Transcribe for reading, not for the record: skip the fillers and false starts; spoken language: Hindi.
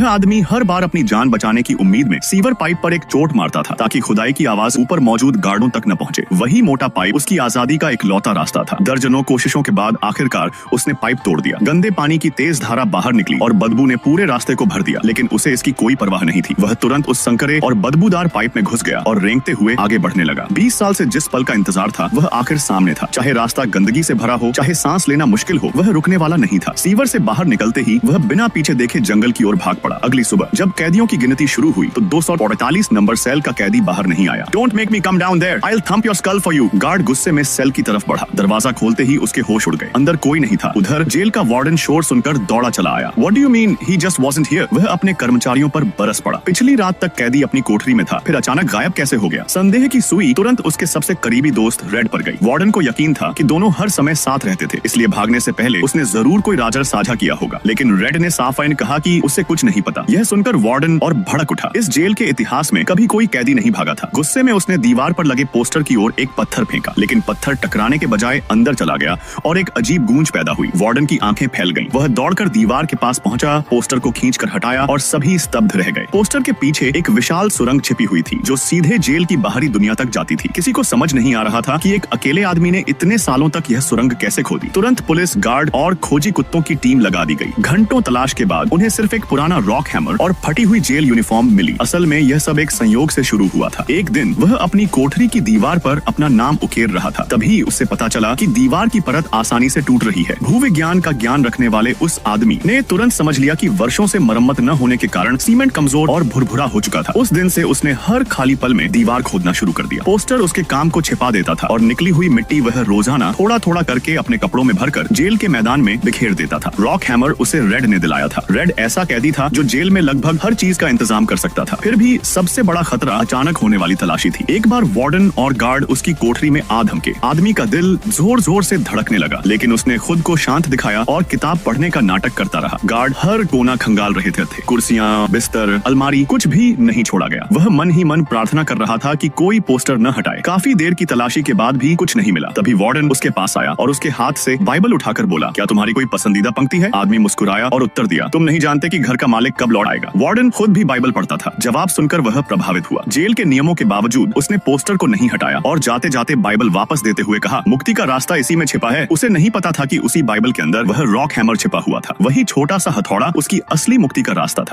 यह आदमी हर बार अपनी जान बचाने की उम्मीद में सीवर पाइप पर एक चोट मारता था ताकि खुदाई की आवाज ऊपर मौजूद गार्डों तक न पहुंचे। वही मोटा पाइप उसकी आजादी का इकलौता रास्ता था। दर्जनों कोशिशों के बाद आखिरकार उसने पाइप तोड़ दिया। गंदे पानी की तेज धारा बाहर निकली और बदबू ने पूरे रास्ते को भर दिया, लेकिन उसे इसकी कोई परवाह नहीं थी। वह तुरंत उस संकरे और बदबूदार पाइप में घुस गया और रेंगते हुए आगे बढ़ने लगा। 20 साल से जिस पल का इंतजार था वह आखिर सामने था। चाहे रास्ता गंदगी से भरा हो, चाहे सांस लेना मुश्किल हो, वह रुकने वाला नहीं था। सीवर से बाहर निकलते ही वह बिना पीछे देखे जंगल की ओर भाग पड़ा। अगली सुबह जब कैदियों की गिनती शुरू हुई तो 248 नंबर सेल का कैदी बाहर नहीं आया। Don't make me come down there, I will thump your skull for you. Guard गुस्से में सेल की तरफ बढ़ा। दरवाजा खोलते ही उसके होश उड़ गए। अंदर कोई नहीं था। उधर जेल का वार्डन शोर सुनकर दौड़ा चला आया। What do you mean he just wasn't here? वह अपने कर्मचारियों पर बरस पड़ा। पिछली रात तक कैदी अपनी कोठरी में था, फिर अचानक गायब कैसे हो गया? संदेह की सुई तुरंत उसके सबसे करीबी दोस्त रेड पर गई। वार्डन को यकीन था कि दोनों हर समय साथ रहते थे, इसलिए भागने से पहले उसने जरूर कोई राज साझा किया होगा। लेकिन रेड ने साफ आइन कहा कि उसे कुछ नहीं पता। यह सुनकर वार्डन और भड़क उठा। इस जेल के इतिहास में कभी कोई कैदी नहीं भागा था। गुस्से में उसने दीवार पर लगे पोस्टर की ओर एक पत्थर फेंका, लेकिन पत्थर टकराने के बजाय अंदर चला गया और एक अजीब गूंज पैदा हुई। वार्डन की आंखें फैल गईं। वह दौड़कर दीवार के पास पहुंचा, पोस्टर को खींचकर हटाया और सभी स्तब्ध रह गए। पोस्टर के पीछे एक विशाल सुरंग छिपी हुई थी जो सीधे जेल की बाहरी दुनिया तक जाती थी। किसी को समझ नहीं आ रहा था कि एक अकेले आदमी ने इतने सालों तक यह सुरंग कैसे खोदी। तुरंत पुलिस, गार्ड और खोजी कुत्तों की टीम लगा दी गई। घंटों तलाश के बाद उन्हें सिर्फ एक पुराना रॉक हैमर और फटी हुई जेल यूनिफॉर्म मिली। असल में यह सब एक संयोग से शुरू हुआ था। एक दिन वह अपनी कोठरी की दीवार पर अपना नाम उकेर रहा था। तभी उसे पता चला कि दीवार की परत आसानी से टूट रही है। भूविज्ञान का ज्ञान रखने वाले उस आदमी ने तुरंत समझ लिया कि वर्षों से मरम्मत न होने के कारण सीमेंट कमजोर और भुरभुरा हो चुका था। उस दिन से उसने हर खाली पल में दीवार खोदना शुरू कर दिया। पोस्टर उसके काम को छिपा देता था और निकली हुई मिट्टी वह रोजाना थोड़ा थोड़ा करके अपने कपड़ों में भरकर जेल के मैदान में बिखेर देता था। रॉक हैमर उसे रेड ने दिलाया था। रेड ऐसा कैदी था जो जेल में लगभग हर चीज का इंतजाम कर सकता था। फिर भी सबसे बड़ा खतरा अचानक होने वाली तलाशी थी। एक बार वार्डन और गार्ड उसकी कोठरी में आ धमके। आदमी का दिल जोर जोर से धड़कने लगा, लेकिन उसने खुद को शांत दिखाया और किताब पढ़ने का नाटक करता रहा। गार्ड हर कोना खंगाल रहे थे। कुर्सियां, बिस्तर, अलमारी, कुछ भी नहीं छोड़ा गया। वह मन ही मन प्रार्थना कर रहा था कि कोई पोस्टर न हटाए। काफी देर की तलाशी के बाद भी कुछ नहीं मिला। तभी वार्डन उसके पास आया और उसके हाथ से बाइबल उठाकर बोला, क्या तुम्हारी कोई पसंदीदा पंक्ति है? आदमी मुस्कुराया और उत्तर दिया, तुम नहीं जानते कि घर का मालिक कब लौट आएगा। वार्डन खुद भी बाइबल पढ़ता था। जवाब सुनकर वह प्रभावित हुआ। जेल के नियमों के बावजूद उसने पोस्टर को नहीं हटाया और जाते जाते बाइबल वापस देते हुए कहा, मुक्ति का रास्ता इसी में छिपा है। उसे नहीं पता था कि उसी बाइबल के अंदर वह रॉक हैमर छिपा हुआ था। वही छोटा सा हथौड़ा उसकी असली मुक्ति का रास्ता था।